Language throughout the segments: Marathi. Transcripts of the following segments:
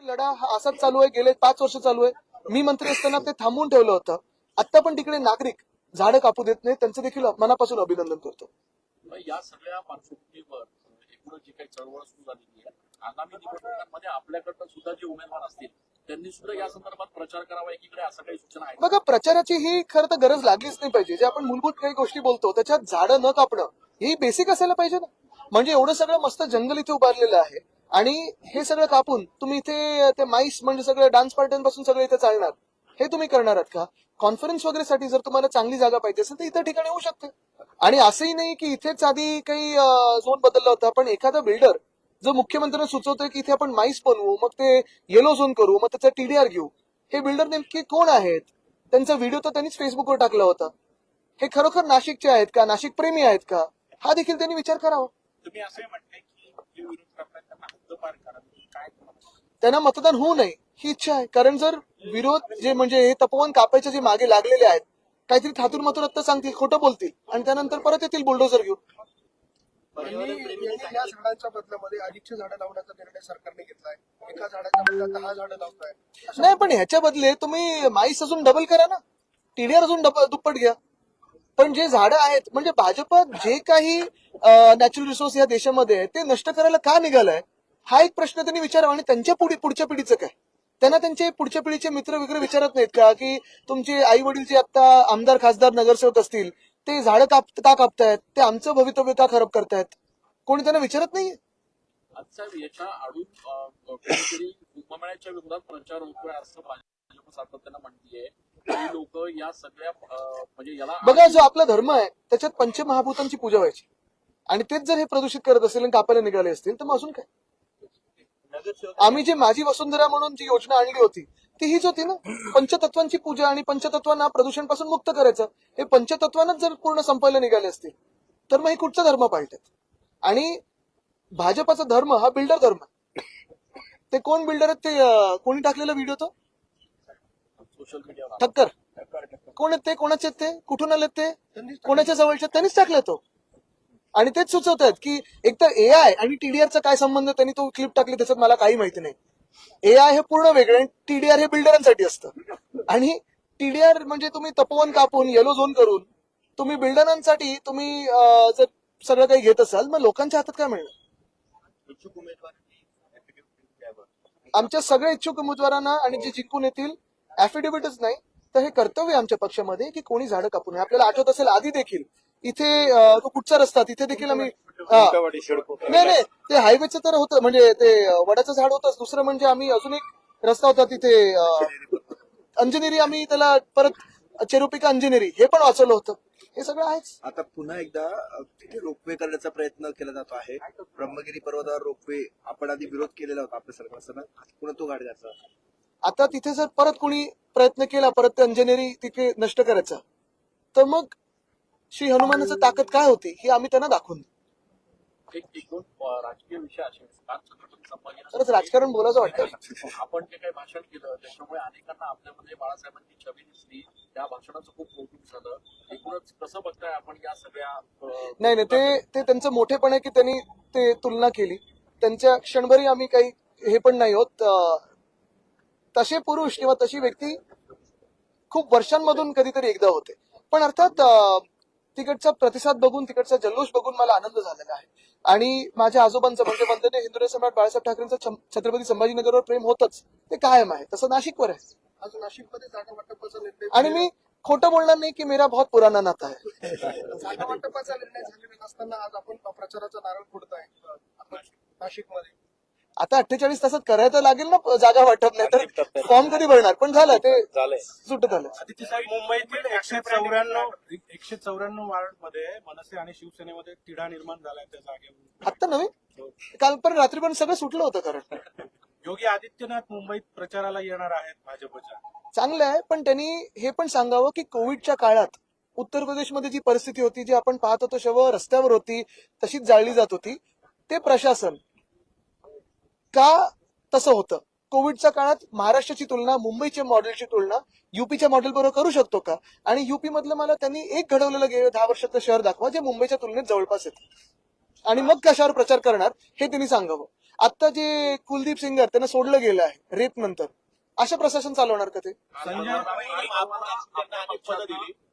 लढा हा असाच चालू आहे, गेले 5 वर्ष चालू आहे. मी मंत्री असताना ते थांबवून ठेवलं होतं. आता पण तिकडे नागरिक झाडं कापू देत नाही, त्यांचं देखील मनापासून अभिनंदन करतो. या सगळ्या पार्श्वभूमीवर एकूणच जी काही चळवळ सुरू झालेली आहे, आगामी निवडणुकांमध्ये आपल्याकडनं सुद्धा जे उमेदवार असतील त्यांनी सुद्धा या संदर्भात प्रचार करावा, एकीकडे असं काही सूचना आहे? बघा, प्रचाराची ही खरं तर गरज लागलीच नाही पाहिजे. जे आपण मूलभूत काही गोष्टी बोलतो त्याच्यात झाडं न कापणं ही बेसिक असायला पाहिजे ना. म्हणजे एवढं सगळं मस्त जंगल इथे उभारलेलं आहे आणि हे सगळं कापून तुम्ही इथे ते माईस म्हणजे सगळं डान्स पार्ट्यांपासून सगळं इथे चालणार, हे तुम्ही करणार आहात का? कॉन्फरन्स वगैरे साठी जर तुम्हाला चांगली जागा पाहिजे असेल तर इतर ठिकाणी होऊ शकते. आणि असंही नाही की इथेच आधी काही झोन बदलला होता, पण एखादा बिल्डर जो मुख्यमंत्र्यांना सुचवतोय की इथे आपण माईस बनवू, मग ते येलो झोन करू, मग त्याचा टीडीआर घेऊ, हे बिल्डर नेमके कोण आहेत? त्यांचा व्हिडिओ तर त्यांनीच फेसबुकवर टाकला होता. हे खरोखर नाशिकचे आहेत का, नाशिक प्रेमी आहेत का, हा देखील त्यांनी विचार करावा. तुम्ही असंही म्हणताय की जे विरोध करतायत त्यांना हद्दपार करा, काय त्यांना मतदान होऊ नये ही इच्छा आहे. कारण जर विरोध जे म्हणजे हे तपोवन कापायचे जे मागे लागलेले आहेत, काहीतरी थातूर मातूर आता सांगतील, खोटं बोलतील आणि त्यानंतर परत येतील बुलडोजर घेऊन. या झाडांच्या बदल्यामध्ये अधिकची झाडं लावण्याचा निर्णय सरकारने घेतलाय. एका झाडाच्या बदल्यात 10 झाडं लावताय. नाही, पण ह्याच्या बदले तुम्ही माईस अजून डबल करा ना, टीडीआर अजून दुप्पट घ्या. पण जे झाडं आहेत म्हणजे भाजप जे काही नॅचरल रिसोर्स या देशामध्ये आहे ते नष्ट करायला का निघालाय, हा एक प्रश्न त्यांनी विचारावा. आणि त्यांच्या पुढच्या पिढीचं काय? त्यांना त्यांचे पुढच्या पिढीचे मित्र वगैरे विचारत नाहीत का की तुमचे आई वडील जे आता आमदार खासदार नगरसेवक असतील ते झाडं का कापतायत, ते आमचं भवितव्य का खराब करतायत? कोणी त्यांना विचारत नाहीये. आजच्या याच्या आडून कुठेतरी कुंभमेळ्याच्या विरोधात प्रचार होतोय असं भाजप सातत्यानं म्हणतीये. काही लोक या सगळ्या म्हणजे याला बघा, जो आपला धर्म आहे त्याच्यात पंचमहाभूतांची पूजा व्हायची आणि तेच जर हे प्रदूषित करत असेल आणि कापायला निघाले असतील तर मग अजून काय? आम्ही जे माझी वसुंधरा म्हणून जी योजना आणली होती ती हीच होती ना, पंचतत्वांची पूजा आणि पंचतत्वांना प्रदूषण पासून मुक्त करायचं. हे पंचतत्वांनाच जर पूर्ण संपायला निघाले असतील तर मग हे कुठचा धर्म पाळतात? आणि भाजपाचा धर्म हा बिल्डर धर्म आहे. ते कोण बिल्डर आहेत ते कोणी टाकलेला व्हिडिओ तो सोशल मीडियावर ठक्कर कोण आहेत ते, कोणाचे आहेत ते, कुठून आलेत ते, कोणाच्या जवळचे, त्यांनीच टाकलं तो. आणि तेच सुचवत आहेत की एक तर एआय आणि टीडीआरचा काय संबंध, त्यांनी तो क्लिप टाकली त्याच्यात मला काही माहिती नाही. एआय हे पूर्ण वेगळं आणि टीडीआर हे बिल्डरांसाठी असतं. आणि टीडीआर म्हणजे तुम्ही तपोवन कापून येलो झोन करून तुम्ही बिल्डरांसाठी तुम्ही जर सगळं काही घेत असाल मग लोकांच्या हातात काय मिळणार? इच्छुक उमेदवार आमच्या सगळ्या इच्छुक उमेदवारांना आणि जे जिंकून येतील ऍफिडेव्हिटच नाही तर हे कर्तव्य आमच्या पक्षामध्ये की कोणी झाडं कापू नये. आपल्याला आठवत असेल आधी देखील इथे तो कुठचा रस्ता तिथे देखील आम्ही नाही ते हायवेचं तर होतं, म्हणजे ते वडाचं झाड होतंच. दुसरं म्हणजे आम्ही अजून एक रस्ता होता तिथे अंजनेरी, आम्ही त्याला परत चेरुपिका अंजनेरी हे पण वाचवलं होतं. हे सगळं आहेच. आता पुन्हा एकदा तिथे रोपवे करण्याचा प्रयत्न केला जातो आहे. ब्रह्मगिरी पर्वतावर रोपवे आपण आधी विरोध केलेला होता आपल्या सरकार असताना, पुन्हा तो घाट. आता तिथे जर परत कोणी प्रयत्न केला परत ते अंजनेरी तिथे नष्ट करायचा तर मग श्री हनुमानाचं ताकद काय होती हे आम्ही त्यांना दाखवून देऊ. एक दोन राजकीय विषय असे छत्रपती संभाजी खरंच राजकारण बोलायचं वाटतं. आपण जे काही भाषण केलं त्याच्यामुळे अनेकांना आपल्यामध्ये बाळासाहेबांची छबी दिसली, त्या भाषणाचं खूप कौतुक झालं. एकूणच कसं बघताय आपण या सगळ्या नाही ते त्यांचं मोठेपण आहे की त्यांनी ते तुलना केली. त्यांच्या क्षणभरी आम्ही काही हे पण नाही होत. तसे पुरुष किंवा तशी व्यक्ती खूप वर्षांमधून कधीतरी एकदा होते. पण अर्थात तिकडचा प्रतिसाद बघून तिकडचा जल्लोष बघून मला आनंद झालेला आहे. आणि माझ्या आजोबांचं म्हणजे वंदनीय हिंदुराय सम्राट बाळासाहेब ठाकरेंचं छत्रपती संभाजीनगरवर प्रेम होतच, ते कायम आहे. तसं नाशिकवर आहे. आज नाशिकमध्ये जागा वाटपाचा निर्णय आणि मी खोटं बोलणार नाही की मेरा बहुत पुराना नाता आहे. जागा वाटपाचा निर्णय झालेला नसताना आज आपण प्रचाराचा नारळ फोडताय नाशिकमध्ये. आता 48 तासात करायचं लागेल ना जागा वाटप, नाही तर फॉर्म कधी भरणार. पण झालं ते सुट झालं. मुंबईतील 194 वार्डमध्ये मनसे आणि शिवसेनेमध्ये तिढा निर्माण झालाय त्या जागेवर. आत्ता नवीन काल पण रात्री पण सगळं सुटलं होतं. कारण योगी आदित्यनाथ मुंबईत प्रचाराला येणार आहेत भाजपच्या. चांगलं आहे, पण त्यांनी हे पण सांगावं की कोविडच्या काळात उत्तर प्रदेशमध्ये जी परिस्थिती होती, जी आपण पाहत होतो शव रस्त्यावर होती तशीच जाळली जात होती, ते प्रशासन का तसं होतं? कोविडच्या काळात महाराष्ट्राची तुलना मुंबईच्या मॉडेलची तुलना युपीच्या मॉडेल बरोबर करू शकतो का? आणि युपी मधलं मला त्यांनी एक घडवलेलं गेलं 10 वर्षातलं शहर दाखवा जे मुंबईच्या तुलनेत जवळपास येतं आणि मग कशावर प्रचार करणार हे त्यांनी सांगावं. आता जे कुलदीप सिंगर त्यांना सोडलं गेलं आहे रेप नंतर, अशा प्रशासन चालवणार का ते?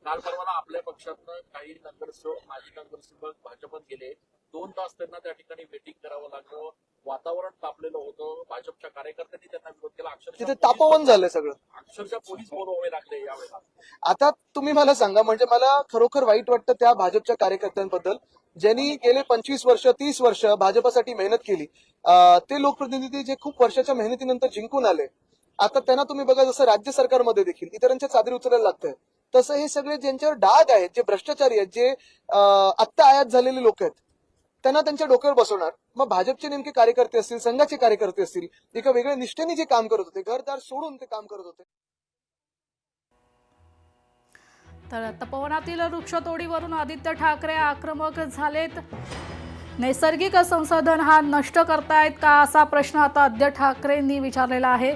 काल परवाला आपल्या पक्षातनं काही नगरसेवक माजी नगरसेवक भाजपात गेले, 2 तास त्यांना त्या ठिकाणी वेटिंग करावं लागलं, वातावरण तापलेलं होतं, भाजपच्या कार्यकर्त्यांनी त्यांना विरोध केला, तिथे तापवन झालंय सगळं. अक्षरशः पोलीस बोलवावे लागले यावेळेला. आता तुम्ही मला सांगा, म्हणजे मला खरोखर वाईट वाटतं त्या भाजपच्या कार्यकर्त्यांबद्दल ज्यांनी गेले 25 वर्ष 30 वर्ष भाजपासाठी मेहनत केली. ते लोकप्रतिनिधी जे खूप वर्षाच्या मेहनतीनंतर जिंकून आले, आता त्यांना तुम्ही बघा जसं राज्य सरकारमध्ये देखील इतरांच्या चादरी उचलायला लागतंय, तसं हे सगळे ज्यांच्यावर डाग आहेत, जे भ्रष्टाचारी आहेत, जे आत्ता आयात झालेले लोक आहेत, त्यांना त्यांच्या डोक्यावर बसवणार. मग भाजपचे नेमके कार्यकर्ते असतील, संघाचे कार्यकर्ते असतील, एका वेगळ्या निष्ठेने जे काम करत होते, घरदार सोडून ते काम करत होते. तर तपोवनातील वृक्षतोडीवरून आदित्य ठाकरे आक्रमक झालेत. नैसर्गिक संसाधन हा नष्ट करतायत का, असा प्रश्न आता आदित्य ठाकरेंनी विचारलेला आहे.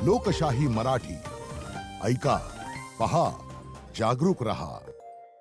लोकशाही मराठी ऐका, पहा, जागरूक रहा.